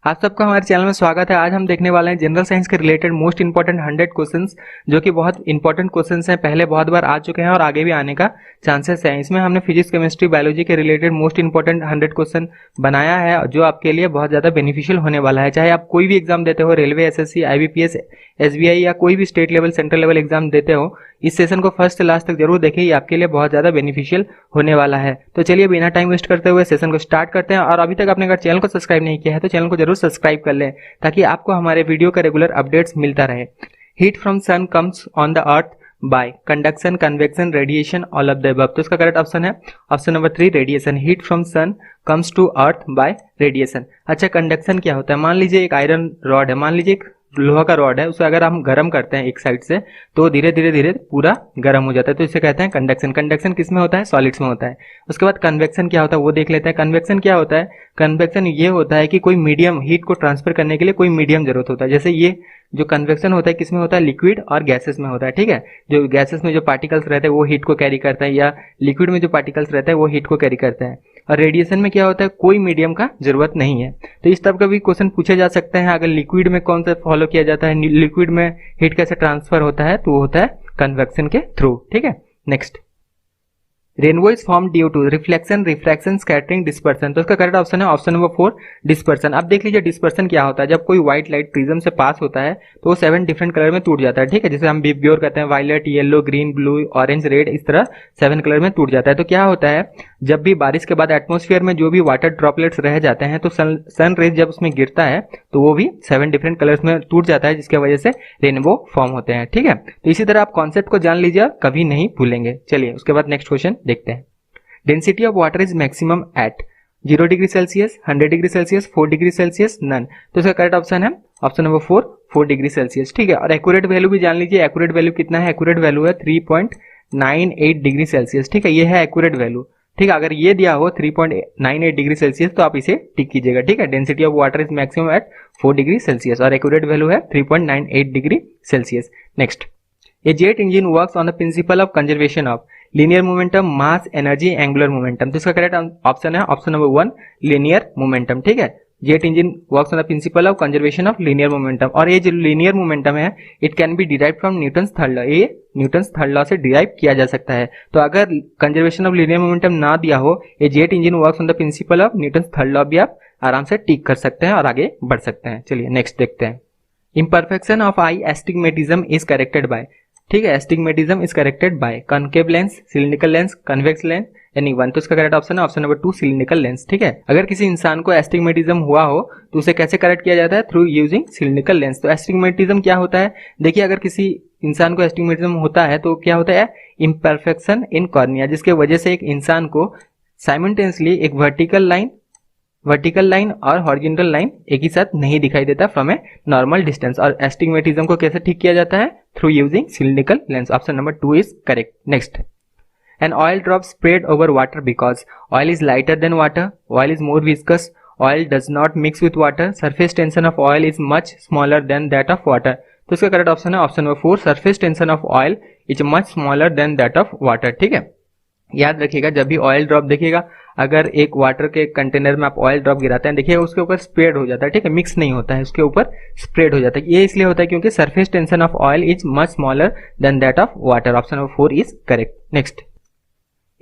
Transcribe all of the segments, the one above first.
आप सबका हमारे चैनल में स्वागत है। आज हम देखने वाले हैं जनरल साइंस के रिलेटेड मोस्ट इंपॉर्टेंट 100 क्वेश्चंस, जो कि बहुत इंपॉर्टेंट क्वेश्चंस हैं, पहले बहुत बार आ चुके हैं और आगे भी आने का चांसेस है। इसमें हमने फिजिक्स, केमिस्ट्री, बायोलॉजी के रिलेटेड मोस्ट इंपॉर्टेंट 100 क्वेश्चन बनाया है, जो आपके लिए बहुत ज़्यादा बेनिफिशियल होने वाला है। चाहे आप कोई भी एग्जाम देते हो, रेलवे, एसएससी, आईबीपीएस, एसबीआई या कोई भी state level, central level exam देते हो, इस सेशन को फर्स्ट से लास्ट तक जरूर देखिए, ये आपके लिए बहुत ज़्यादा बेनिफिशियल होने वाला है। तो चलिए बिना टाइम वेस्ट करते हुए सेशन को स्टार्ट करते हैं। और अभी तक आपने अगर चैनल को सब्सक्राइब नहीं किया है तो चैनल को जरूर सब्सक्राइब कर लें, ताकि आपको हमारे वीडियो का रेगुलर अपडेट्स मिलता रहे। Heat from sun comes on the earth by conduction, convection, radiation, all of the above. तो इसका करेक्ट ऑप्शन है option number 3, radiation. Heat from sun comes to earth by radiation. अच्छा, conduction क्या होता है? मान लीजिए एक आयरन रॉड है, मान लीजिए एक लोहा का रॉड है, उसे अगर हम गर्म करते हैं एक साइड से तो धीरे धीरे पूरा गर्म हो जाता है, तो इसे कहते हैं कंडक्शन। कंडक्शन किस में होता है? सॉलिड्स में होता है। उसके बाद कन्वेक्शन क्या होता है वो देख लेते हैं। कन्वेक्शन क्या होता है? कन्वेक्शन ये होता है कि कोई मीडियम, हीट को ट्रांसफर करने के लिए कोई मीडियम जरूरत होता है। जैसे ये जो कन्वेक्शन होता है किसमें होता है? लिक्विड और गैसेस में होता है, ठीक है। जो गैसेस में जो पार्टिकल्स रहते हैं वो हीट को कैरी करते हैं, या लिक्विड में जो पार्टिकल्स रहते हैं वो हीट को कैरी करते हैं। और रेडिएशन में क्या होता है? कोई मीडियम का जरूरत नहीं है। तो इस तरह का भी क्वेश्चन पूछे जा सकते हैं। अगर लिक्विड में कौन सा फॉलो किया जाता है, लिक्विड में हीट कैसे ट्रांसफर होता है, तो वो होता है कन्वेक्शन के थ्रू, ठीक है। Next, rainbow is form due to reflection, refraction, scattering, dispersion. तो इसका करेक्ट ऑप्शन है ऑप्शन नंबर 4, डिस्पर्सन। अब देख लीजिए डिस्पर्सन क्या होता है। जब कोई व्हाइट लाइट प्रिज्म से पास होता है तो वो 7 डिफरेंट कलर में टूट जाता है, ठीक है। जैसे हम विबग्योर कहते हैं, violet, yellow, green, blue, orange, red, इस तरह 7 कलर में टूट जाता है। तो क्या होता है, जब भी बारिश के बाद एटमॉस्फेयर में जो भी वाटर ड्रॉपलेट्स रह जाते हैं तो सन रेज जब उसमें गिरता है तो वो भी 7 डिफरेंट कलर्स में टूट जाता है, जिसकी वजह से रेनबो फॉर्म होते हैं, ठीक है। तो इसी तरह आप कॉन्सेप्ट को जान लीजिए, कभी नहीं भूलेंगे। चलिए उसके बाद नेक्स्ट क्वेश्चन देखते हैं। Density of water is maximum at 0 degree Celsius, 100 degree Celsius, 4 degree Celsius, none. तो इसका करेक्ट ऑप्शन है ऑप्शन नंबर 4 डिग्री सेल्सियस, ठीक है। और एक्यूरेट वैल्यू भी जान लीजिए। एक्यूरेट वैल्यू कितना है? एक्यूरेट वैल्यू है 3.98 डिग्री सेल्सियस, ठीक है। ये है एक्यूरेट वैल्यू, ठीक है। अगर ये दिया हो 3.98 डिग्री सेल्सियस तो आप इसे टिक कीजिएगा, ठीक है। Density of water is maximum at 4 degree Celsius और एक्यूरेट वैल्यू है 3.98 degree Celsius. Next, a jet engine works on the principle of conservation of linear momentum, mass, energy, angular momentum. तो इसका करेक्ट ऑप्शन है option number 1, linear momentum, ठीक है। Jet engine works on the principle of conservation of linear momentum. और ये जो linear momentum है, it can be derive from Newton's third law. ये न्यूटन्स थर्ड लॉ से डिराइव किया जा सकता है। तो अगर कंजर्वेशन ऑफ लीनियर मोमेंटम ना दिया हो, ये jet engine works on the principle of Newton's third law भी आप आराम से टिक कर सकते हैं और आगे बढ़ सकते हैं। चलिए नेक्स्ट देखते हैं। Imperfection of I astigmatism is corrected bye, ठीक है। Astigmatism is corrected bye concave lens, cylindrical lens, convex lens, any one. तो इसका करेक्ट ऑप्शन है ऑप्शन नंबर 2, सिलिंड्रिकल लेंस, ठीक है। अगर किसी इंसान को एस्टिग्मेटिज्म हुआ हो तो उसे कैसे करेक्ट किया जाता है? Through using cylindrical lens. तो एस्टिग्मेटिज्म क्या होता है? देखिए, अगर किसी इंसान को एस्टिग्मेटिज्म होता है तो क्या होता है? इम्परफेक्शन इन कॉर्निया, जिसके वजह से एक इंसान को साइमल्टेनियसली एक वर्टिकल लाइन और हॉरिजॉन्टल लाइन एक ही साथ नहीं दिखाई देता फ्रॉम ए नॉर्मल डिस्टेंस। और एस्टिग्मेटिज्म को कैसे ठीक किया जाता है? Through using cylindrical lens. Option number 2 is correct. Next, an oil drop spread over water because oil is lighter than water, oil is more viscous, oil does not mix with water, surface tension of oil is much smaller than that of water. तो इसका correct option है option number 4, surface tension of oil is much smaller than that of water, ठीक है। याद रखिएगा, जब भी oil drop देखिएगा, अगर एक वाटर के कंटेनर में आप ऑयल ड्रॉप गिराते हैं, देखिएगा उसके ऊपर स्प्रेड हो जाता है, ठीक है। मिक्स नहीं होता है, उसके ऊपर स्प्रेड हो जाता है। ये इसलिए होता है क्योंकि surface tension of oil is much smaller than that of water. Option number 4 is correct. Next,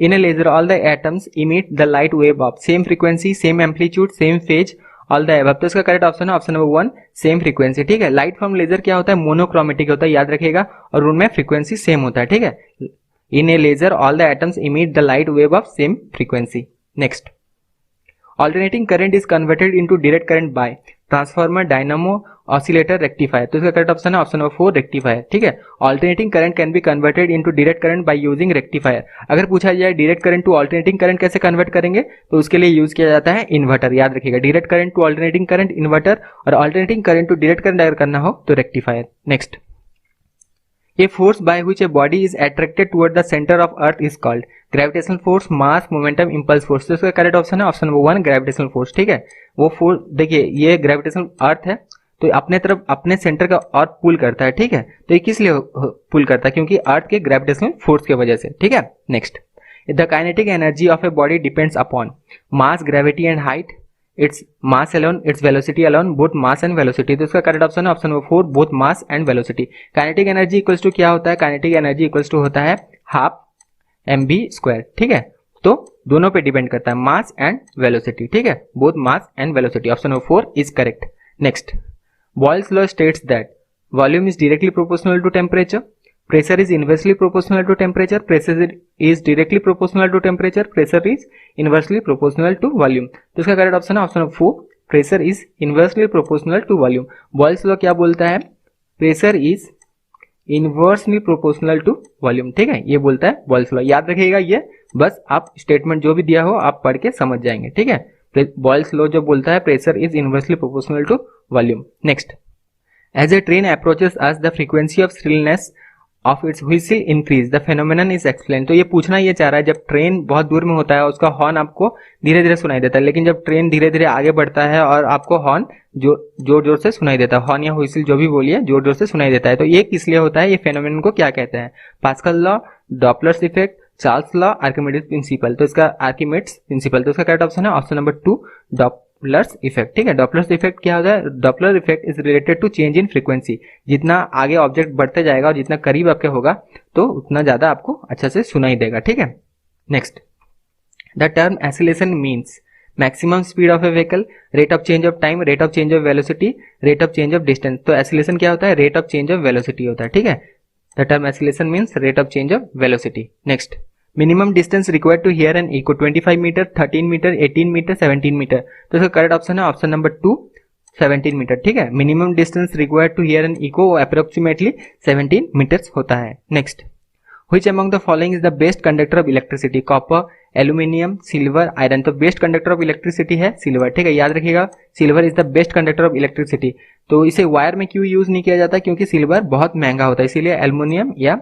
in a laser all the atoms emit the light wave of same frequency, same amplitude, same phase, all the above. तो इसका correct option है option number 1, same frequency, ठीक है। Light from laser क्या होता है? Monochromatic होता है, याद रखिएगा, और उनमें फ्रीक्वेंसी सेम होता है, ठीक है। In a laser, all the atoms emit the light wave of same frequency. Next, alternating current is converted into direct current by transformer, dynamo, oscillator, rectifier. तो इसका करेक्ट ऑप्शन है ऑप्शन नंबर 4, रेक्टिफायर, ठीक है। Alternating current can be converted into direct current by using rectifier. अगर पूछा जाए direct current to alternating current कैसे convert करेंगे, तो उसके लिए यूज किया जाता है इन्वर्टर। याद रखिएगा, direct current to alternating current inverter, और alternating current to direct current अगर करना हो तो rectifier. Next, A force by which a body is attracted toward the center of earth is called gravitational force, mass, momentum, impulse force। तो इसका correct option है option number 1, gravitational force, ठीक है। वो फोर्स देखिए, ये ग्रेविटेशनल अर्थ है तो अपने तरफ अपने सेंटर का और पुल करता है, ठीक है। तो ये किस लिए पुल करता है? क्योंकि अर्थ के ग्रेविटेशनल फोर्स की वजह से, ठीक है। Next, the kinetic energy of a body depends upon mass, gravity and height, its mass alone, its velocity alone, both mass and velocity. तो इसका करेक्ट ऑप्शन है option number 4, both mass and velocity. Kinetic energy equals to क्या होता है, kinetic energy equals to होता है half mv², ठीक है। तो दोनों पे डिपेंड करता है, मास एंड वेलोसिटी, ठीक है, both mass and velocity. Option number 4 is correct. Next, Boyle's law states that volume is directly proportional to temperature, pressure is inversely proportional to temperature, pressure is directly proportional to temperature, pressure is inversely proportional to volume. तो इसका correct option है option number 4, pressure is inversely proportional to volume. Boyle's law क्या बोलता है, pressure is inversely proportional to volume, ठीक है, ये बोलता है बॉयल्स लॉ। याद रखिएगा, ये बस आप स्टेटमेंट जो भी दिया हो आप पढ़ के समझ जाएंगे, ठीक है। बॉयल्स लॉ जो बोलता है pressure is inversely proportional to volume. Next, as a train approaches us the frequency of shrillness of its whistle increase the phenomenon is explain. तो ये पूछना ये चाह रहा है, जब ट्रेन बहुत दूर में होता है उसका हॉर्न आपको धीरे धीरे सुनाई देता है, लेकिन जब ट्रेन धीरे धीरे आगे बढ़ता है और आपको हॉर्न जोर जोर से सुनाई देता है, हॉर्न या व्हिसिल जो भी बोलिए जोर जोर से सुनाई देता है, तो ये किस लिए होता है, ये फेनोमेनन को क्या कहते हैं, Pascal law, Doppler's effect, Charles law, Archimedes principle. तो इसका आर्किमिड्स प्रिंसिपल, तो इसका करेक्ट ऑप्शन है ऑप्शन नंबर 2, डॉपलर्स इफेक्ट, ठीक है। डॉपलर्स इफेक्ट क्या होता है, Doppler effect is related to change in frequency. जितना आगे ऑब्जेक्ट बढ़ते जाएगा और जितना करीब आपके होगा तो उतना ज्यादा आपको अच्छा से सुनाई देगा, ठीक है। Next, the term acceleration means maximum speed of a vehicle, rate of change of time, rate of change of velocity, rate of change of distance. तो एसिलेशन क्या होता है, rate of change of velocity होता है, ठीक है। The term acceleration means rate of change of velocity. Next, minimum distance required to hear an echo 25 metre, 13 metre, 18 metre, 17 metre. तो इसका करेक्ट ऑप्शन है ऑप्शन नंबर 2, 17 मीटर, ठीक है। Minimum distance required to hear an echo approximately 17 metres होता है। Next, which among the following is the best conductor of electricity, copper, aluminium, silver, iron. तो best conductor of electricity है silver, ठीक है, याद रखिएगा, silver is the best conductor of electricity. तो इसे वायर में क्यों यूज नहीं किया जाता, क्योंकि सिल्वर बहुत महंगा होता है, इसीलिए एल्यूमिनियम या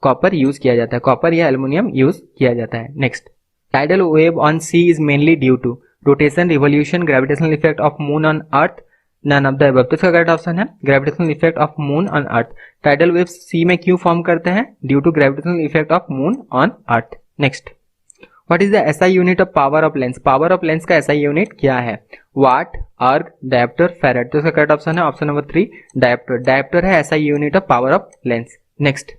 कॉपर यूज किया जाता है, कॉपर या एल्यूमिनियम यूज किया जाता है। Next, tidal wave on sea is mainly due to rotation, revolution, gravitational effect of moon on earth, none of the above. तो इसका करेक्ट ऑप्शन है gravitational effect of moon on earth. Tidal wave sea में क्यों form करते हैं, due to gravitational effect of moon on earth. Next, what is the SI unit of power of lens, power of lens का SI unit क्या है, वाट, अर्ग, dioptre, farad. तो इसका करेक्ट ऑप्शन है ऑप्शन नंबर 3, डायोप्टर। डायोप्टर है SI unit of power of lens. Next,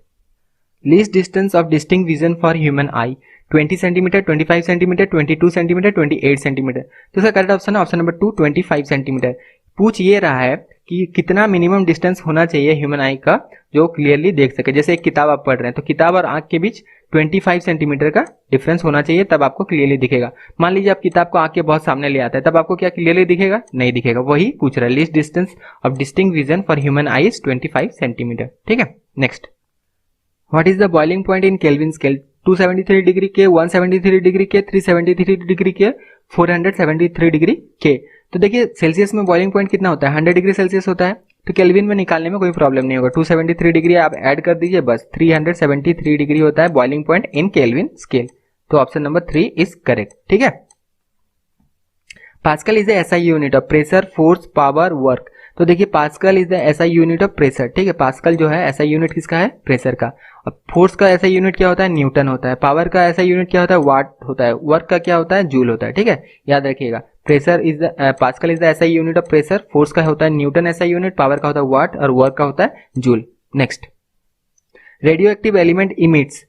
least distance of distinct vision for human I, 20 centimetre, 25 centimetre, 22 centimetre, 28 centimetre. तो इसका करेक्ट ऑप्शन है ऑप्शन नंबर 2, 25 सेंटीमीटर। पूछ ये रहा है कि कितना मिनिमम डिस्टेंस होना चाहिए ह्यूमन आई का जो क्लियरली देख सके। जैसे एक किताब आप पढ़ रहे हैं तो किताब और आंख के बीच 25 सेंटीमीटर का डिफरेंस होना चाहिए, तब आपको क्लियरली दिखेगा। मान लीजिए आप किताब को आंख के बहुत सामने ले आता है, तब आपको क्या क्लियरली दिखेगा, नहीं दिखेगा। वही पूछ रहा है, least distance of distinct vision for human I is 25 centimetre, ठीक है। Next, what is the boiling point in kelvin scale, 273 degree के, 173 डिग्री के, 373 डिग्री के, 473 डिग्री के। तो देखिए सेल्सियस में बॉइलिंग पॉइंट कितना होता है, 100 डिग्री सेल्सियस होता है, तो केल्विन में निकालने में कोई प्रॉब्लम नहीं होगा। 273 डिग्री आप ऐड कर दीजिए, बस 373 डिग्री होता है boiling point in kelvin scale. तो ऑप्शन नंबर 3 इज करेक्ट, ठीक है। Pascal is the SI unit of pressure, force, power, work. तो देखिए pascal is the SI unit of pressure, ठीक है। पास्कल जो है एसआई यूनिट किसका है, प्रेशर का। अब फोर्स का एसआई यूनिट क्या होता है, न्यूटन होता है। पावर का एसआई यूनिट क्या होता है, वाट होता है। वर्क का क्या होता है, जूल होता है, ठीक है, याद रखिएगा। Pressure is the pascal is the SI unit of pressure, force का होता है न्यूटन एसआई यूनिट, पावर का होता है वाट और वर्क का होता है joule. Next, radio active element emits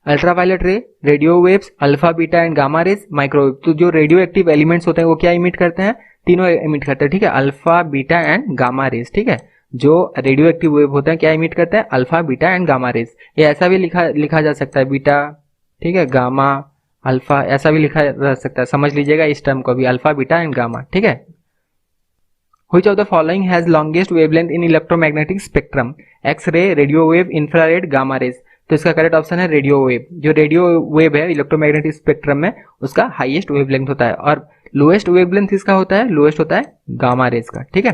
ultraviolet ray, radio waves, alpha, beta and gamma rays, microwave. तो जो रेडियो एक्टिव एलिमेंट्स होते हैं वो क्या इमिट करते हैं, तीनों इमिट करते हैं, ठीक है, alpha, beta and gamma raise, ठीक है। जो रेडियो एक्टिव वेव होते हैं क्या इमिट करते हैं, alpha, beta and gamma raise. ये ऐसा भी लिखा जा सकता है, बीटा, ठीक है, गामा, अल्फा, ऐसा भी लिखा जा सकता है, समझ लीजिएगा इस टर्म को भी, अल्फा, बीटा एंड गामा, ठीक है। Which of the following has longest wavelength in electromagnetic spectrum? X-ray, radio wave, infrared, gamma rays। तो इसका करेक्ट ऑप्शन है रेडियो वेव। जो रेडियो वेव है इलेक्ट्रोमैग्नेटिक स्पेक्ट्रम में उसका हाईएस्ट वेवलेंथ होता है, और लोएस्ट वेवलेंथ किसका होता है, लोएस्ट होता है गामा रेज का, ठीक है।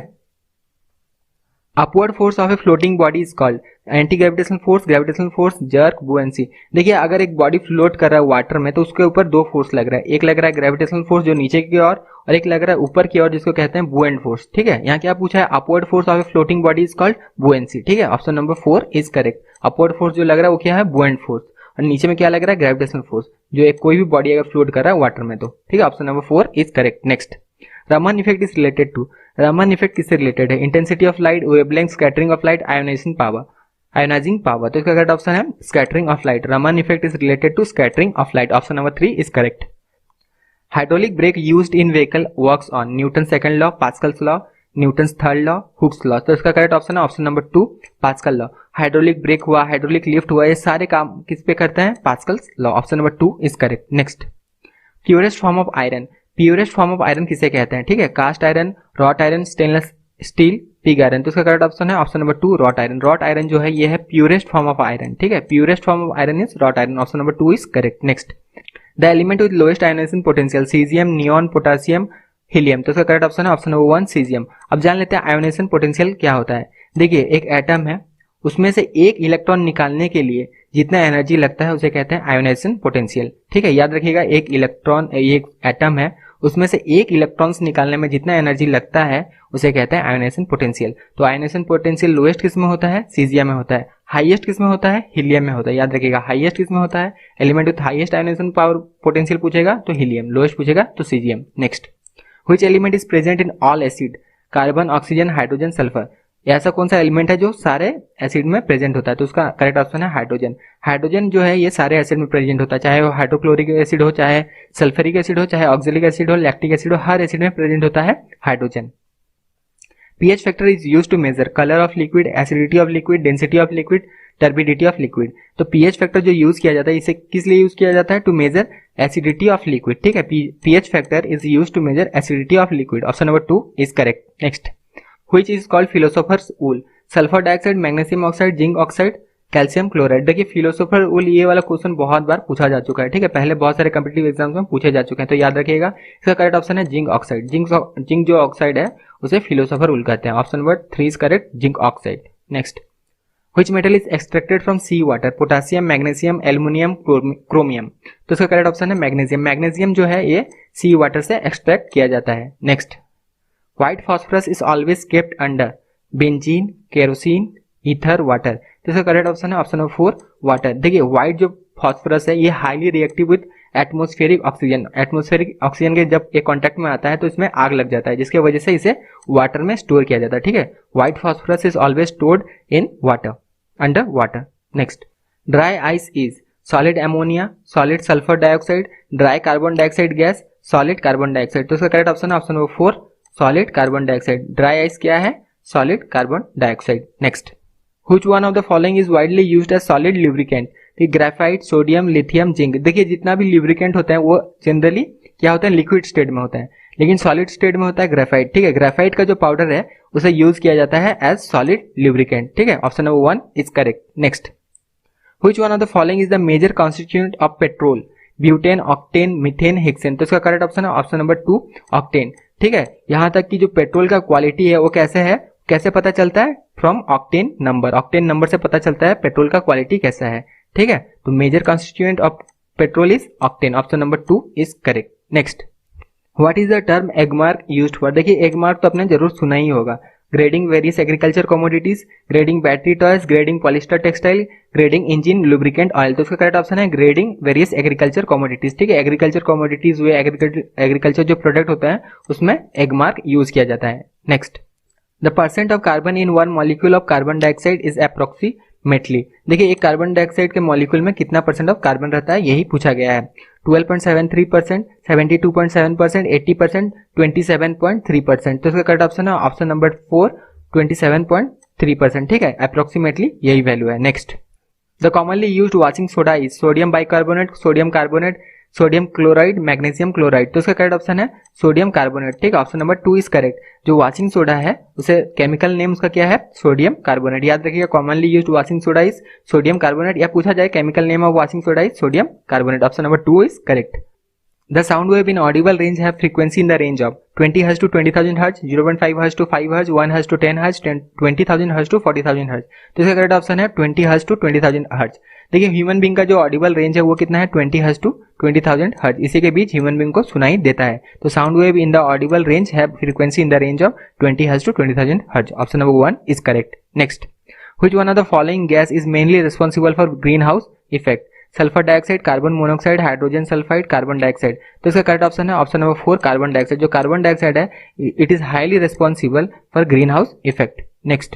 Upward force of a floating body is called anti gravitational force, jerk, buoyancy. देखिए अगर एक बॉडी फ्लोट कर रहा है वाटर में तो उसके ऊपर दो फोर्स लग रहा है, एक लग रहा है ग्रेविटेशनल फोर्स जो नीचे की ओर, और एक लग रहा है ऊपर की ओर जिसको कहते हैं बुएंट फोर्स, ठीक है। यहाँ क्या पूछा है, upward force of a floating body is called buoyancy, ठीक है। Option number 4 is correct. Upward force जो लग रहा है वो क्या है, बुएंट फोर्स, और नीचे में क्या लग रहा है, ग्रेविटेशनल फोर्स, जो एक कोई भी बॉडी अगर फ्लोट कर रहा है वाटर में तो, ठीक है। Option number 4 is correct. Next, Raman effect is related to, Raman effect किससे रिलेटेड है? Intensity of light, wavelength, scattering of light, ionising power. तो इसका करेक्ट ऑप्शन है scattering of light. Raman effect is related to scattering of light. Option number 3 is correct. Hydraulic brake used in vehicle works on Newton second law, Pascal's law, Newton third law, Hooke's law. तो इसका correct option है option number 2 Pascal law. Hydraulic brake हुआ, hydraulic lift हुआ, ये सारे काम किस पे करते हैं? Pascal's law. Option number 2 is correct. Next, purest form of iron, purest form of iron किसे कहते हैं? ठीक है, cast iron, wrought iron, stainless steel, pig iron. तो इसका करेक्ट ऑप्शन है option number 2 wrought iron. Wrought iron जो है ये है प्योरेस्ट फॉर्म ऑफ आयरन। ठीक है, purest form of iron is wrought iron. Option number 2 is correct. Next, the element with lowest ionization potential, caesium, neon, potassium, helium. तो इसका correct option है option number 1 caesium. अब जान लेते हैं ionization potential क्या होता है। देखिए, एक एटम है, उसमें से एक इलेक्ट्रॉन निकालने के लिए जितना एनर्जी लगता है उसे कहते हैं आयोनाइजेशन पोटेंशियल। ठीक है, याद रखिएगा, एक इलेक्ट्रॉन, एक एटम है, उसमें से एक इलेक्ट्रॉन्स निकालने में जितना एनर्जी लगता है उसे कहते हैं आयोनाइजेशन पोटेंशियल। तो आयोनाइजेशन पोटेंशियल लोएस्ट किस में होता है? सीजियम में होता है। हाईएस्ट किस में होता है? हीलियम में होता है। याद रखिएगा, हाईएस्ट किस में होता है? Element with highest ionisation power potential पूछेगा तो हीलियम, लोएस्ट पूछेगा तो caesium. Next, which element is present in all acid, carbon, oxygen, hydrogen, sulphur. ऐसा कौन सा एलिमेंट है जो सारे एसिड में प्रेजेंट होता है? तो उसका करेक्ट ऑप्शन है हाइड्रोजन। हाइड्रोजन जो है ये सारे एसिड में प्रेजेंट होता है, चाहे वो हाइड्रोक्लोरिक एसिड हो, चाहे सल्फ्यूरिक एसिड हो, चाहे ऑक्जेलिक एसिड हो, लैक्टिक एसिड हो, हर एसिड में प्रेजेंट होता है hydrogen. pH factor is used to measure colour of liquid, acidity of liquid, density of liquid, turbidity of liquid. तो pH फैक्टर जो यूज किया जाता है इसे किस लिए यूज किया जाता है? To measure acidity of liquid. ठीक है, pH factor is used to measure acidity of liquid. Option number 2 is correct. Next, which is called philosopher's wool, sulphur dioxide, magnesium oxide, zinc oxide, calcium chloride. देखिए, philosopher wool ये वाला question बहुत बार पूछा जा चुका है। ठीक है, पहले बहुत सारे कॉम्पिटिटिव एग्जाम्स में पूछे जा चुके हैं, तो याद रखिएगा इसका करेक्ट ऑप्शन है जिंक ऑक्साइड। जिंक जो ऑक्साइड है उसे फिलोसोफर वूल कहते हैं। Option number 3 is correct, zinc oxide. Next, which metal is extracted from sea water, potassium, magnesium, aluminium, chromium. तो इसका करेक्ट ऑप्शन है मैग्नीशियम। मैग्नीशियम जो है ये सी वाटर से एक्सट्रैक्ट किया जाता है। Next, white phosphorus is always kept under benzene, kerosene, ether, water. तो इसका करेक्ट ऑप्शन है ऑप्शन नंबर 4 वाटर। देखिए, व्हाइट जो फॉस्फोरस है ये highly reactive with atmospheric oxygen. Atmospheric oxygen के जब ये कांटेक्ट में आता है तो इसमें आग लग जाता है, जिसकी वजह से इसे वाटर में स्टोर किया जाता है। ठीक है, white phosphorus is always stored in water, under water. Next, dry ice is solid ammonia, solid sulphur dioxide, dry carbon dioxide gas, solid carbon dioxide. तो इसका करेक्ट ऑप्शन है option number 4 solid carbon dioxide. Dry ice क्या है? Solid carbon dioxide. Next, which one of the following is widely used as solid lubricant, graphite, sodium, lithium, zinc. देखिए, जितना भी lubricant होता है वो जनरली क्या होता है? लिक्विड स्टेट में होता है, लेकिन सॉलिड स्टेट में होता है ग्रेफाइट। ठीक है, ग्रेफाइट का जो पाउडर है उसे यूज किया जाता है एज सॉलिड लुब्रिकेंट। ठीक है, option number 1 is correct. Next, which one of the following is the major constituent of petrol, butane, octane, methane, hexane. तो इसका करेक्ट ऑप्शन है ऑप्शन नंबर 2 ऑक्टेन। ठीक है, यहां तक कि जो पेट्रोल का क्वालिटी है वो कैसे है, कैसे पता चलता है? From octane number. Octane number से पता चलता है पेट्रोल का क्वालिटी कैसा है। ठीक है, तो major constituent of petrol is octane. Option number 2 is correct. Next, what is the term Agmark used for. देखिए, एगमार्क तो आपने जरूर सुना ही होगा। Grading various agriculture commodities, grading battery toys, grading polyester textile, grading engine lubricant oil. तो इसका correct option है ग्रेडिंग वेरियस एग्रीकल्चर कमोडिटीज। ठीक है, एग्रीकल्चर कमोडिटीज हुए, एग्रीकल्चर जो प्रोडक्ट होता है उसमें एगमार्क यूज किया जाता है। Next, the percent of carbon in one molecule of carbon dioxide is approximately. देखिए, एक कार्बन डाइऑक्साइड के मॉलिक्यूल में कितना परसेंट ऑफ कार्बन रहता है यही पूछा गया है। 12.73%, 72.7%, 80%, 27.3%। तो इसका करेक्ट ऑप्शन है ऑप्शन नंबर 4 27.3%। ठीक है, अप्रोक्सीमेटली यही वैल्यू है। Next, the commonly used washing soda is sodium bicarbonate, sodium carbonate, sodium chloride, magnesium chloride. तो इसका करेक्ट ऑप्शन है सोडियम कार्बोनेट। ठीक है, ऑप्शन नंबर 2 इज करेक्ट। जो वॉशिंग सोडा है उसे केमिकल नेम उसका क्या है? Sodium carbonate. याद रखिएगा, commonly used washing soda is sodium carbonate, या पूछा जाए chemical name of washing soda is sodium carbonate. Option number 2 is correct. The sound wave in audible range have frequency in the range of 20 Hz to 20,000 Hz, 0.5 Hz to 5 Hz, 1 Hz to 10 Hz, 20,000 Hz to 40,000 Hz। तो इसका correct option है 20 Hz to 20,000 Hz। देखिए, human being का जो Audible range है वो कितना है? 20 Hz to 20,000 Hz। इसी के बीच ह्यूमन बींग को सुनाई देता है। तो sound wave in the audible range है frequency in the range of 20 Hz to 20,000 Hz। Option number 1 is correct. Next, which one of the following gas is mainly responsible for greenhouse effect, sulphur dioxide, carbon monoxide, hydrogen sulphide, carbon dioxide. तो इसका correct option है option number 4 carbon dioxide. जो carbon dioxide है it is highly responsible for greenhouse effect. Next,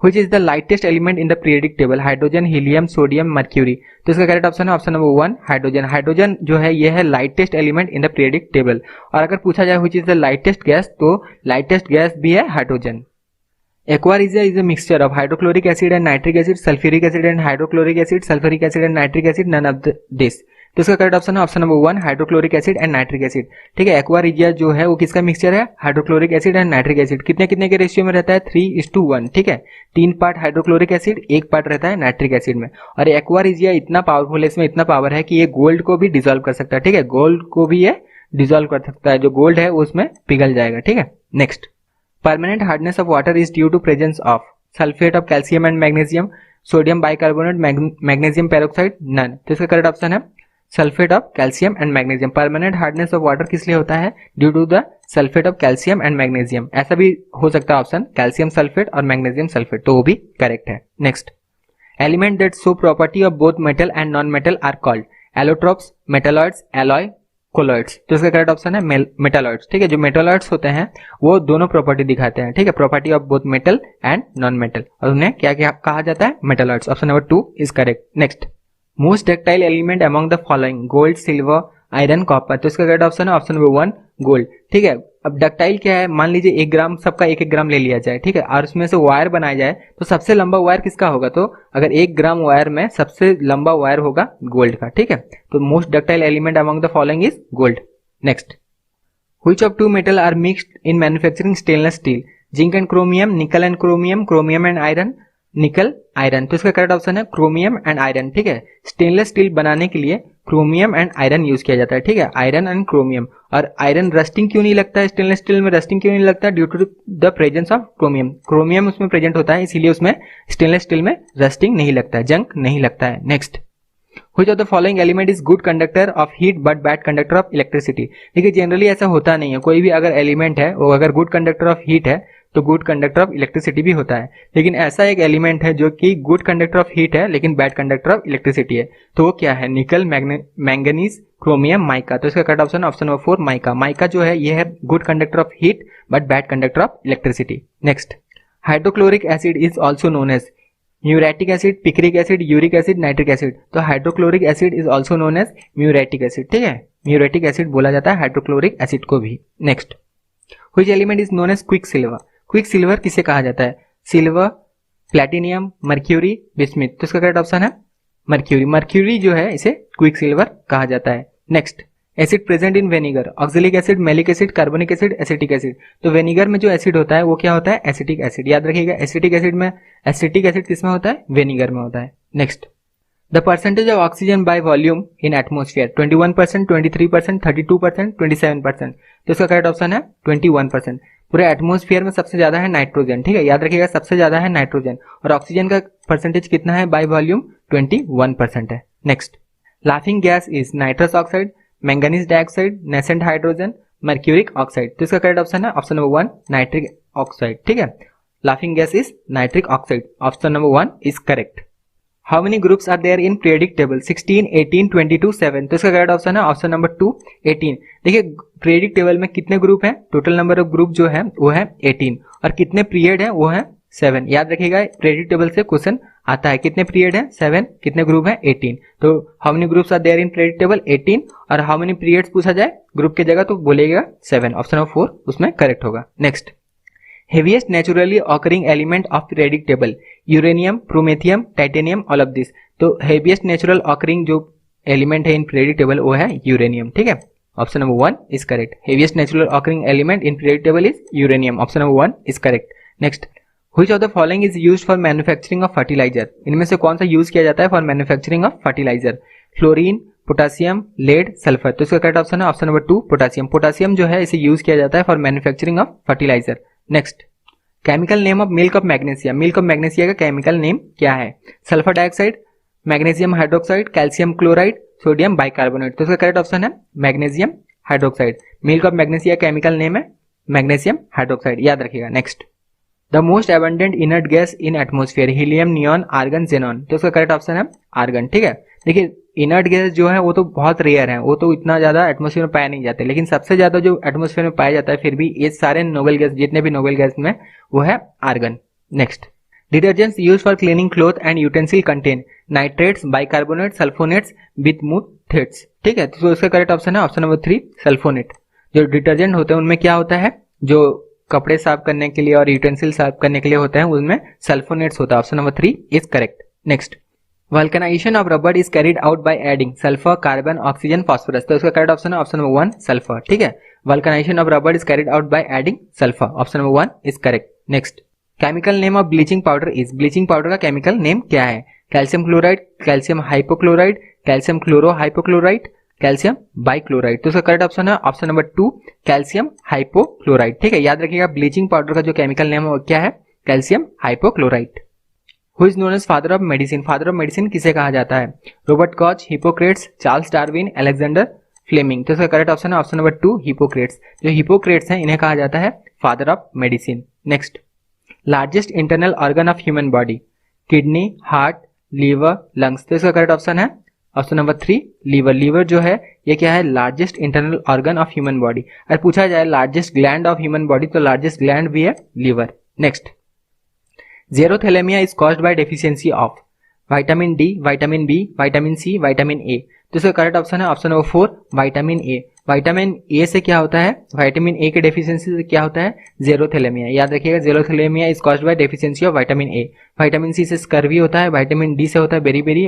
Which is the lightest element in the periodic table? Hydrogen, helium, sodium, mercury. तो इसका correct option है option number 1 hydrogen. Hydrogen जो है ये है lightest element in the periodic table. और अगर पूछा जाए which is the lightest gas, तो लाइटेस्ट गैस भी है hydrogen. Aqua is a mixture of hydrochloric acid and nitric acid, sulfuric acid and hydrochloric acid, sulfuric acid and nitric acid, none of this। तो इसका correct option है option number 1 hydrochloric acid and nitric acid. ठीक है, aqua regia जो है वो किसका mixture है? Hydrochloric acid and nitric acid. कितने कितने के रेशियो में रहता है? 3:1। ठीक है, 3 पार्ट हाइड्रोक्लोरिक एसिड, 1 पार्ट रहता है नाइट्रिक एसिड में। और एक्वा रिजिया इतना पावरफुल है, इसमें इतना पावर है कि ये गोल्ड को भी डिजोल्व कर सकता है। ठीक है, गोल्ड को भी ये डिजोल्व कर सकता है, जो गोल्ड है उसमें पिघल जाएगा। ठीक है, next, permanent hardness of water is due to presence of sulphate of calcium and magnesium, sodium bicarbonate, magnesium peroxide, none. तो इसका करेक्ट ऑप्शन है sulphate of calcium and magnesium. Permanent hardness of water किस लिए होता है? Due to the sulphate of calcium and magnesium. ऐसा भी हो सकता है ऑप्शन, कैल्शियम सल्फेट और मैग्नीशियम सल्फेट, तो वो भी करेक्ट है। Next, element that show property of both metal and non metal are called allotropes, metalloids, alloy, colloids. तो इसका करेक्ट ऑप्शन है मेटालॉइड्स। ठीक है, जो मेटालॉइड्स होते हैं वो दोनों प्रॉपर्टी दिखाते हैं। ठीक है, property of both metal and non metal, और उन्हें क्या क्या कहा जाता है? Metalloids. Option number 2 is correct. Next, most ductile element among the following gold, silver, iron, copper. तो इसका करेक्ट ऑप्शन है ऑप्शन नंबर 1 गोल्ड। ठीक है, अब डक्टाइल क्या है? मान लीजिए 1 ग्राम, सबका 1-1 ग्राम ले लिया जाए। ठीक है, और उसमें से वायर बनाया जाए तो सबसे लंबा वायर किसका होगा? तो अगर 1 ग्राम वायर में सबसे लंबा वायर होगा गोल्ड का। ठीक है, तो most ductile element among the following is gold. Next, which of two metal are mixed in manufacturing stainless steel? Zinc and chromium, निकल and chromium, chromium and iron, निकल, आयरन। तो इसका करेक्ट ऑप्शन है chromium and iron. ठीक है, stainless steel बनाने के लिए क्रोमियम एंड आयरन यूज किया जाता है। ठीक है, आयरन एंड क्रोमियम। और आयरन रस्टिंग क्यों नहीं लगता है? स्टेनलेस स्टील में रस्टिंग क्यों नहीं लगता? Due to the presence of chromium. Chromium उसमें प्रेजेंट होता है, इसीलिए उसमें स्टेनलेस स्टील में रस्टिंग नहीं लगता है, जंग नहीं लगता है। Next, Which of the following element is good conductor of heat but bad conductor of electricity? देखिए, जनरली ऐसा होता नहीं है, कोई भी अगर एलिमेंट है वो अगर गुड कंडक्टर ऑफ हीट है तो गुड कंडक्टर ऑफ इलेक्ट्रिसिटी भी होता है। लेकिन ऐसा एक एलिमेंट है जो कि गुड कंडक्टर ऑफ हीट है लेकिन बैड कंडक्टर ऑफ इलेक्ट्रिसिटी है, तो वो क्या है? निकल, मैंगनीज, क्रोमियम, माइका। तो इसका correct option option number 4 mica. Mica जो है ये है good conductor of heat but bad conductor of electricity. Next, hydrochloric acid is also known as muriatic acid, picric acid, uric acid, nitric acid. तो hydrochloric acid is also known as muriatic acid. ठीक है, muriatic acid बोला जाता है hydrochloric acid को भी। Next, which element is known as quick silver? Quick silver किसे कहा जाता है? Silver, platinum, mercury, bismuth. तो इसका करेक्ट ऑप्शन है मर्क्यूरी। मर्क्यूरी जो है इसे क्विक सिल्वर कहा जाता है। Next, acid present in vinegar, oxalic acid, malic acid, carbonic acid, acetic acid. तो वेनिगर में जो एसिड होता है वो क्या होता है? Acetic acid. याद रखिएगा, एसिटिक एसिड किसमें होता है? वेनिगर में होता है। Next, the percentage of oxygen by volume in atmosphere 21%, 23%, 32%, 27%। तो इसका करेक्ट ऑप्शन है 21%। पूरे एटमोस्फियर में सबसे ज्यादा है नाइट्रोजन। ठीक है, याद रखिएगा सबसे ज्यादा है नाइट्रोजन, और ऑक्सीजन का परसेंटेज कितना है बाय वॉल्यूम? 21% है। Next, laughing gas is nitrous oxide, manganese dioxide, nascent hydrogen, mercuric oxide. तो इसका करेक्ट ऑप्शन है ऑप्शन नंबर 1 नाइट्रिक ऑक्साइड। ठीक है, laughing gas is nitric oxide. Option number 1 is correct. How many groups are there in periodic table? 16, 18, 22, 7। तो इसका correct option है option number 2 18। देखिए, periodic table में कितने ग्रुप हैं? टोटल नंबर ऑफ ग्रुप जो है वो है 18, और कितने पीरियड है? वो है 7। याद रखिएगा, पीरियडिक टेबल से क्वेश्चन आता है। कितने पीरियड है? 7। कितने ग्रुप है? 18। तो how many groups are there in periodic table? 18। और हाउ मेनी पीरियड्स पूछा जाए ग्रुप की जगह तो बोलेगा 7। ऑप्शन नंबर 4 उसमें करेक्ट होगा। Next, heaviest naturally occurring element of periodic table, uranium, promethium, titanium, all of this. तो हेवीएस्ट नेचुरल ऑकरिंग जो एलिमेंट है इन पीरियडिक टेबल वो है यूरेनियम। ठीक है, option number 1 is correct. Heaviest natural occurring element in periodic table is uranium. Option number 1 is correct. Next, Which of the following is used for manufacturing of fertilizer? इनमें से कौन सा use किया जाता है for manufacturing of fertiliser? Fluorine, potassium, lead, sulphur. तो इसका correct option है ऑप्शन नंबर 2 पोटासियम। पोटासियम जो है इसे यूज किया जाता है for manufacturing of fertiliser. Next, chemical name of milk of magnesia. Milk of magnesia का केमिकल नेम क्या है? Sulphur dioxide, magnesium hydroxide, calcium chloride, sodium bicarbonate. तो इसका करेक्ट ऑप्शन है magnesium hydroxide. Milk of magnesia chemical name है magnesium hydroxide, याद रखिएगा। Next, the most abundant inert gas in atmosphere, helium, neon, argon, xenon. तो इसका correct option है argon. ठीक है, देखिए इनर्ट गैस जो है वो तो बहुत रेयर है, वो तो इतना ज्यादा एटमॉस्फेयर में पाया नहीं जाते, लेकिन सबसे ज्यादा जो एटमॉस्फेयर में पाया जाता है फिर भी ये सारे नोबल गैस, जितने भी नोबल गैस में, वो है argon. Next, detergents use for cleaning cloth and utensil contain nitrates, bicarbonate, sulphonates, bismuthates. ठीक है, तो इसका करेक्ट ऑप्शन है ऑप्शन नंबर 3 सल्फोनेट। जो डिटर्जेंट होते हैं उनमें क्या होता है, जो कपड़े साफ करने के लिए और यूटेंसिल साफ करने के लिए होते हैं उनमें सल्फोनेट्स होता है। Option number 3 is correct. Next, vulcanisation of rubber is carried out by adding sulphur, carbon, oxygen, phosphorus. तो इसका करेक्ट ऑप्शन है ऑप्शन नंबर 1 सल्फर। ठीक है, vulcanisation of rubber is carried out by adding sulphur. Option number 1 is correct. Next, chemical name of bleaching powder is, bleaching powder का chemical name क्या है? Calcium chloride, calcium hypochloride, calcium chloro hypochloride, calcium बाइक्लोराइड। तो इसका correct option है option number 2 calcium hypochloride. ठीक है, याद रखिएगा ब्लीचिंग पाउडर का जो केमिकल नेम है वो क्या है? Calcium hypochloride. Who is known as father of medicine, father of medicine किसे कहा जाता है? Robert Koch, Hippocrates, Charles Darwin, Alexander Fleming. तो इसका करेक्ट ऑप्शन है ऑप्शन नंबर 2 हिपोक्रेट्स। जो हिपोक्रेट्स हैं इन्हें कहा जाता है father of medicine. Next, largest internal organ of human body, kidney, heart, liver, lungs. तो इसका करेक्ट ऑप्शन है ऑप्शन नंबर 3 लीवर। लीवर जो है ये क्या है? Largest internal organ of human body. अगर पूछा जाए largest gland of human body तो लार्जेस्ट ग्लैंड भी है liver. Next, xerophthalmia is caused by deficiency of vitamin D, vitamin B, vitamin C, vitamin A. तो इसका करेक्ट ऑप्शन है option number 4 vitamin A. Vitamin A से क्या होता है? विटामिन ए के डेफिशिएंसी से क्या होता है? जेरोथेलेमिया। याद रखिएगा xerophthalmia is caused by deficiency of vitamin A. Vitamin C से स्कर्वी होता है, विटामिन डी से होता है बेरीबेरी,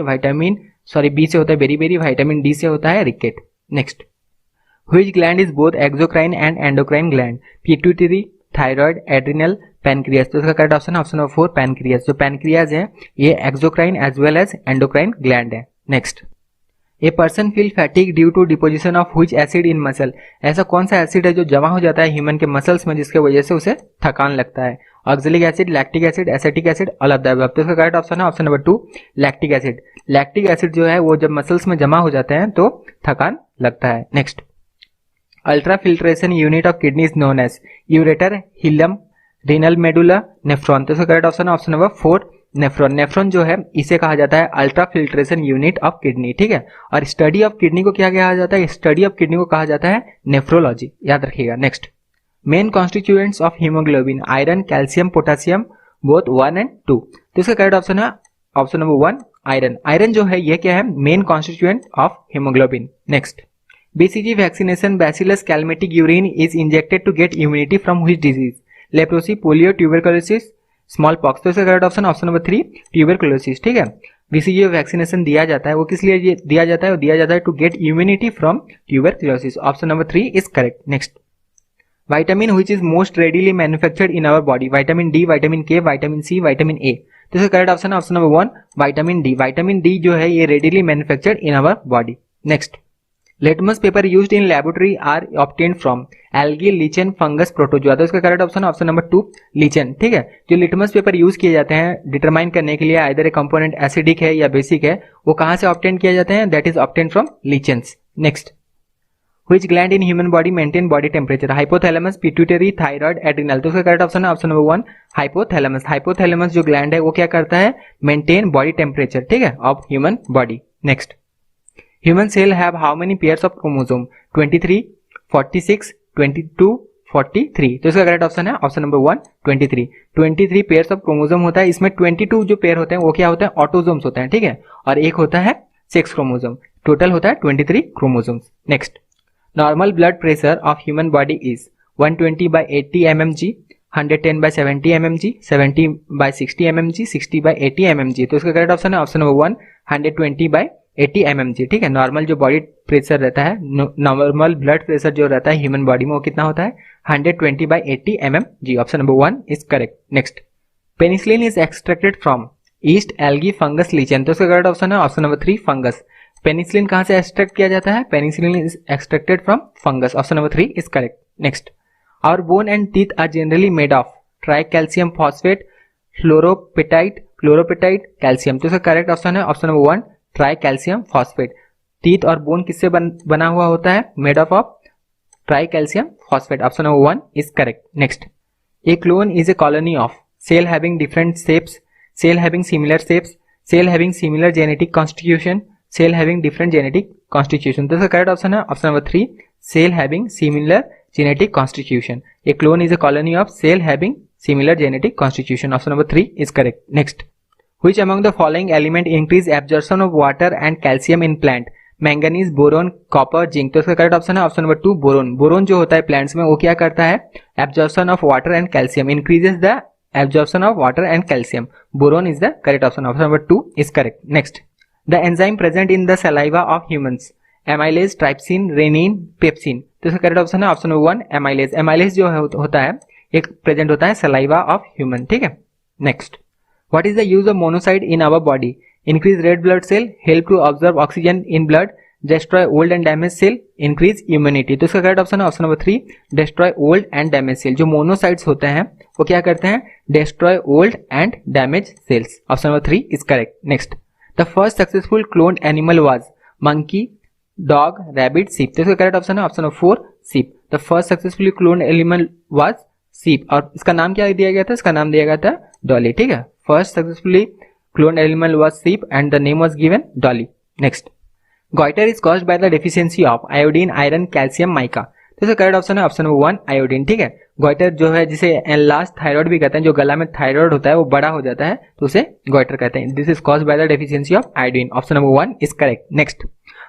बी से होता है बेरीबेरी, विटामिन डी से होता है rickets. Next, which gland is both exocrine and endocrine gland, pituitary, thyroid, adrenal, pancreas. तो इसका करेक्ट ऑप्शन है ऑप्शन नंबर 4 पैनक्रियास। जो पैनक्रियास है ये exocrine as well as endocrine gland है। Next, a person feel fatigue due to deposition of which acid in muscle, ऐसा कौन सा एसिड है जो जमा हो जाता है ह्यूमन के मसल्स में जिसके वजह से उसे थकान लगता है? Oxalic acid, lactic acid, acetic acid, all of the above. तो इसका करेक्ट ऑप्शन है option number 2 lactic acid. Lactic acid जो है वो जब मसल्स में जमा हो जाते हैं तो थकान लगता है। Next, ultra filtration unit of kidney is known as ureter, hilum, renal medulla, nephron. तो इसका करेक्ट ऑप्शन है ऑप्शन नंबर 4 नेफ्रॉन। नेफ्रॉन जो है इसे कहा जाता है ultra filtration unit of kidney. ठीक है, और स्टडी ऑफ किडनी को क्या कहा जाता है? स्टडी ऑफ किडनी को कहा जाता है नेफ्रोलॉजी। याद रखिएगा। Next, main constituents of haemoglobin, iron, calcium, potassium, both 1 and 2। तो इसका करेक्ट ऑप्शन है ऑप्शन नंबर 1 आयरन। आयरन जो है ये क्या है? Main constituent of haemoglobin. Next, BCG vaccination bacillus Calmette Guerin is injected to get immunity from which disease, leprosy, polio, tuberculosis, smallpox. तो इसका correct option option number 3 tuberculosis. ठीक है, BCG vaccination दिया जाता है वो किस लिए दिया जाता है? वो दिया जाता है to get immunity from tuberculosis. Option number 3 is correct. Next, vitamin which is most readily manufactured in our body, vitamin D, vitamin K, vitamin C, vitamin A. तो इसका करेक्ट ऑप्शन है option number 1 vitamin D. Vitamin D जो है ये readily manufactured in our body. Next, litmus paper used in laboratory are obtained from algae, lichen, fungus, protozoa. तो इसका correct option है option number 2 लीचन। ठीक है, जो लिटमस पेपर यूज किए जाते हैं डिटरमाइन करने के लिए आइदर ए कंपोनेंट एसिडिक है या बेसिक है, वो कहां से ऑब्टेन किए जाते हैं? That is obtain from lichens. Next, which gland in human body maintain body temperature, hypothalamus, pituitary, thyroid, adrenal. तो इसका करेक्ट ऑप्शन है ऑप्शन नंबर 1 हाइपोथैलेमस। हाइपोथैलेमस जो ग्लैंड है वो क्या करता है? Maintain body temperature. ठीक है, of human body. Next, human cell have how many pairs of chromosome, 23, 46, 22, 43। तो इसका करेक्ट ऑप्शन है option number 1 23। 23 pairs of chromosome होता है, इसमें 22 जो पेयर होते हैं वो क्या होते हैं? ऑटोसोम्स होते हैं। ठीक है, और एक होता है सेक्स क्रोमोसोम। टोटल होता है 23 chromosomes. Next, normal blood pressure of human body is 120/80 mmg, 110/70 mmg, 70/60 mmg, 60/80 mmg। तो इसका करेक्ट ऑप्शन है ऑप्शन नंबर 1 120/80 mmg। ठीक है, नॉर्मल जो बॉडी प्रेशर रहता है, नॉर्मल ब्लड प्रेशर जो रहता है ह्यूमन बॉडी में वो कितना होता है? 120/80 mmg। Option number 1 is correct. Next, penicillin is extracted from yeast, algae, fungus, lichen. तो इसका करेक्ट ऑप्शन है ऑप्शन नंबर 3 फंगस। पेनिसिलिन कहां से एक्सट्रैक्ट किया जाता है? Penicillin is extracted from fungus. Option number 3 is correct. Next, our bone and teeth are generally made of tricalcium phosphate, fluorapatite, calcium. तो इसका करेक्ट ऑप्शन है option number 1 tricalcium phosphate. Teeth और bone किससे बना हुआ होता है? Made of tricalcium phosphate. Option number 1 is correct. Next, a clone is a colony of cell having different shapes, cell having similar shapes, cell having similar genetic constitution, cell having different genetic constitution. तो इसका correct option है option number 3, cell having similar genetic constitution. A clone is a colony of cell having similar genetic constitution. Option number 3 is correct. Next, which among the following element increase absorption of water and calcium in plant? Manganese, boron, copper, zinc. तो इसका correct option है option number 2, boron. Boron जो होता है plants में वो क्या करता है? Absorption of water and calcium, increases the absorption of water and calcium. Boron is the correct option. Option number 2 is correct. Next, the enzyme present in the saliva of humans? Amylase, trypsin, rennin, pepsin. तो इसका correct option है option number 1, amylase. Amylase जो होता है एक present होता है saliva of human, ठीक है। Next, what is the use of monocyte in our body? Increase red blood cell, help to observe oxygen in blood, destroy old and damage cell, increase immunity. तो इसका correct option है option number 3, destroy old and damage cell. जो monocytes होते हैं वो क्या करते हैं? Destroy old and damage cells. Option number 3 is correct. Next, the first successful cloned animal was? Monkey, dog, rabbit, सीप। तो इसका करेक्ट ऑप्शन है ऑप्शन नंबर 4, सीप। The first successfully cloned animal was सीप। और इसका नाम क्या दिया गया था? इसका नाम दिया गया था डॉली, ठीक है। First successfully cloned animal was sheep and the name was given Dolly. Next, goiter is caused by the deficiency of iodine, iron, calcium, mica। तो इसका करेक्ट ऑप्शन है ऑप्शन नंबर 1, आयोडीन, ठीक है। गोइटर जो है जिसे एनलार्ज थायराइड भी कहते हैं, जो गला में थायराइड होता है वो बड़ा हो जाता है तो उसे गोइटर कहते हैं। This is caused by the deficiency of iodine. Option number 1 is correct. Next,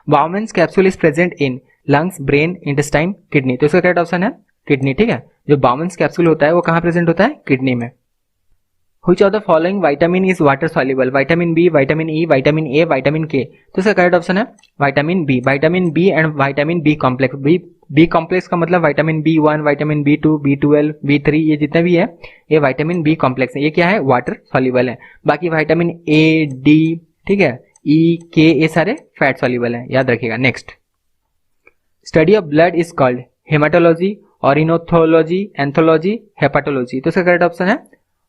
Bowman's capsule is present in lungs, brain, intestine, kidney. तो इसका करेक्ट ऑप्शन है किडनी, ठीक है। जो बाउमन्स कैप्सूल होता है वो कहाँ प्रेजेंट होता है? किडनी में। Which of the following vitamin is water soluble? Vitamin B, vitamin E, vitamin A, vitamin K। तो इसका करेक्ट ऑप्शन है vitamin B। vitamin B and vitamin B complex. B complex का मतलब vitamin B1, vitamin B2, B12, B3 ये जितने भी है ये vitamin B कॉम्प्लेक्स है। ये क्या है? वाटर सॉल्युबल है। बाकी vitamin A, D, ठीक है, E, K ये सारे फैट सॉल्युबल है, याद रखिएगा। Next, study of blood is called haematology, ornithology, anthology, hepatology. तो इसका करेक्ट ऑप्शन है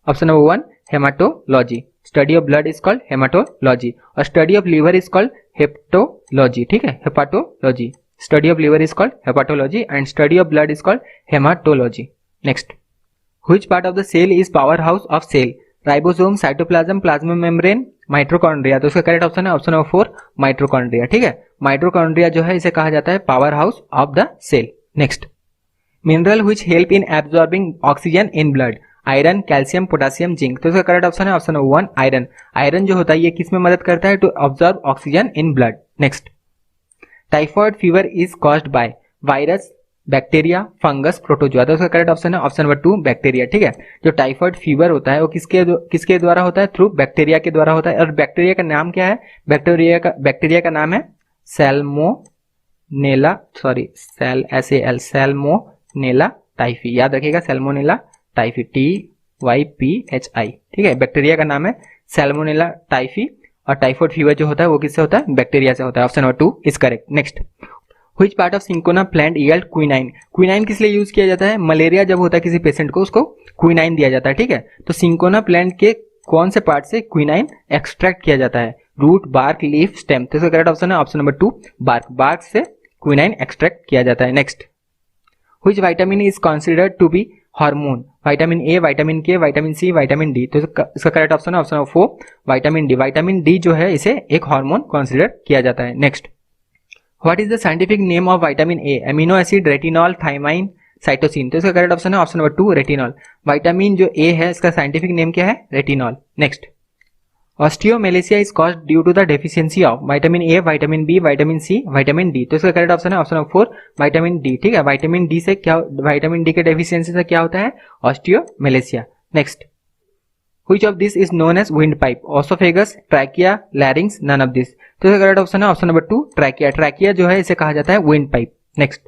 option number 1, haematology. Study of blood is called haematology और study of liver is called hepatology, ठीक है, hepatology. Study of liver is called hepatology and study of blood is called haematology. Next, which part of the cell is power house of cell? Ribosome, cytoplasm, plasma membrane, mitochondria. तो इसका correct option है option number 4, mitochondria, ठीक है। Mitochondria जो है इसे कहा जाता है power house of the cell. Next, mineral which help in absorbing oxygen in blood? Iron, calcium, potassium, zinc. तो इसका करेक्ट ऑप्शन है ऑप्शन नंबर 1, आयरन। आयरन जो होता है ये किस में मदद करता है? To observe oxygen in blood. Next, typhoid fever is caused by virus, bacteria, fungus, protozoa. तो इसका करेक्ट ऑप्शन है ऑप्शन नंबर 2, बैक्टीरिया, ठीक है। जो टाइफॉइड फीवर होता है वो किसके द्वारा होता है? थ्रू बैक्टीरिया के द्वारा होता है। और बैक्टीरिया का नाम क्या है? बैक्टीरिया का नाम है सैल्मोनेला टाइफी। याद रखिएगा, सैल्मोनेला टाइफी, TYPHI, ठीक है। बैक्टीरिया का नाम है सैल्मोनेला टाइफी और टाइफॉइड फीवर जो होता है वो किससे होता है? बैक्टीरिया से होता है। Option number 2 is correct. Next, which part of cinchona plant yield quinine? Quinine किस लिए यूज किया जाता है? मलेरिया जब होता है किसी पेशेंट को उसको क्विनाइन दिया जाता है, ठीक है। तो सिंकोना प्लांट के कौन से पार्ट से क्विनाइन एक्सट्रैक्ट किया जाता है? Root, bark, leaf, stem. तो इसका करेक्ट ऑप्शन है ऑप्शन नंबर 2, बार्क। बार्क से क्विनाइन एक्सट्रैक्ट किया जाता है। Next, which vitamin is considered to be hormone? Vitamin A, vitamin K, vitamin C, vitamin D. तो इसका करेक्ट ऑप्शन है option number 4, vitamin D. Vitamin D जो है इसे एक हार्मोन कंसीडर किया जाता है। Next, what is the scientific name of vitamin A? Amino acid, retinol, thiamine, cytosine. तो इसका करेक्ट ऑप्शन है ऑप्शन नंबर 2, रेटिनॉल। विटामिन जो ए है इसका साइंटिफिक नेम क्या है? Retinol. Next, osteomalacia is caused due to the deficiency of vitamin A, vitamin B, vitamin C, vitamin D. तो इसका करेक्ट ऑप्शन है ऑप्शन नंबर 4, विटामिन डी, ठीक है। विटामिन डी से क्या, विटामिन डी के डेफिशिएंसी से क्या होता है? Osteomalacia. Next, which of this is known as wind pipe? Oesophagus, trachea, larynx, none of this. तो इसका करेक्ट ऑप्शन है ऑप्शन नंबर 2, ट्रैकिया। ट्रैकिया जो है इसे कहा जाता है wind pipe. Next,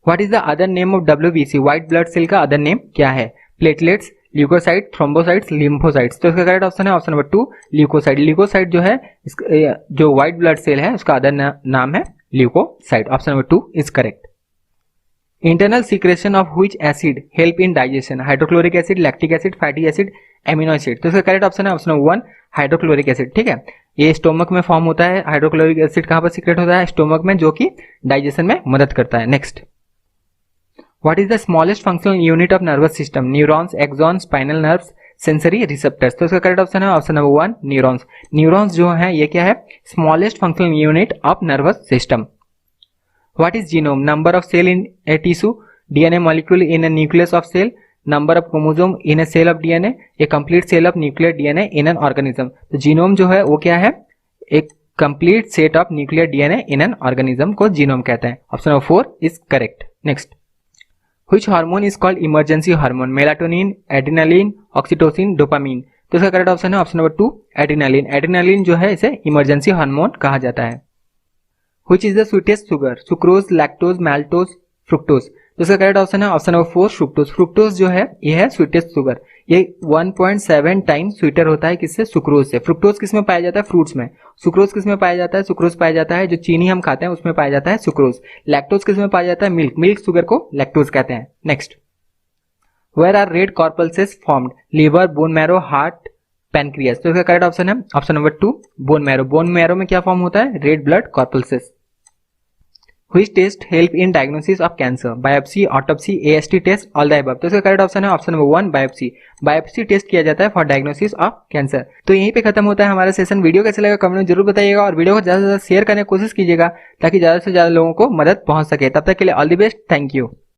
what is the other name of WBC? White blood cell का अदर नेम क्या है? Platelets, leucocyte, thrombocytes, lymphocytes. तो इसका करेक्ट ऑप्शन है ऑप्शन नंबर 2, ल्यूकोसाइट। ल्यूकोसाइट जो है जो व्हाइट ब्लड सेल है उसका अदर नाम है leucocyte. Option number 2 is correct. Internal secretion of which acid help in digestion? Hydrochloric acid, lactic acid, fatty acid, amino acid. तो इसका करेक्ट ऑप्शन है ऑप्शन नंबर 1, हाइड्रोक्लोरिक एसिड, ठीक है। ये स्टोमक में फॉर्म होता है। हाइड्रोक्लोरिक एसिड कहां पर सीक्रेट होता है? स्टोमक में, जो कि डाइजेशन में मदद करता है। Next, what is the smallest functional unit of nervous system? Neurons, axon, spinal nerves, sensory receptors. तो इसका करेक्ट ऑप्शन है ऑप्शन नंबर 1 न्यूरॉन्स। न्यूरॉन्स जो है ये क्या है, smallest functional unit of nervous system. What is genome, number of cell in a tissue, DNA molecule in a nucleus of cell, number of chromosome in a cell of DNA, a complete cell of nuclear DNA in an organism. तो genome जो है वो क्या है, एक complete set of nuclear DNA in an organism को genome कहते हैं। Option number 4 is correct. Next, which hormone is called emergency hormone, melatonin, adrenaline, oxytocin, dopamine. तो इसका करेक्ट ऑप्शन है ऑप्शन नंबर 2 एड्रेनालिन। एड्रेनालिन जो है इसे इमरजेंसी हार्मोन कहा जाता है। Which is the sweetest sugar, sucrose, lactose, maltose, fructose. तो इसका करेक्ट ऑप्शन है ऑप्शन नंबर 4 फ्रुक्टोज। फ्रुक्टोज जो है ये है स्वीटेस्ट शुगर, ये 1.7 टाइम स्वीटर होता है किससे, सुक्रोज से। फ्रुक्टोज किस में पाया जाता है, फ्रूट्स में। सुक्रोज किस में पाया जाता है, सुक्रोज पाया जाता है जो चीनी हम खाते हैं उसमें पाया जाता है सुक्रोज। लैक्टोज किस में पाया जाता है, मिल्क। मिल्क शुगर को लैक्टोज कहते हैं। Next, where are red corpuscles formed, liver, bone marrow, heart, pancreas. तो इसका करेक्ट ऑप्शन है option number 2 bone marrow. Bone marrow में क्या फॉर्म होता है, red blood corpuscles. Which test help in diagnosis of cancer? Biopsy, autopsy, AST test, all the above। तो इसका correct option है option number 1 biopsy. Biopsy test किया जाता है फॉर डायग्नोसिस ऑफ कैंसर। तो यहीं पे खत्म होता है हमारा सेशन। वीडियो कैसा लगा कमेंट में जरूर बताइएगा और वीडियो को ज्यादा से ज्यादा शेयर करने की कोशिश कीजिएगा ताकि ज्यादा से ज्यादा लोगों को मदद पहुंच सके। तब तक के लिए all the best, thank you.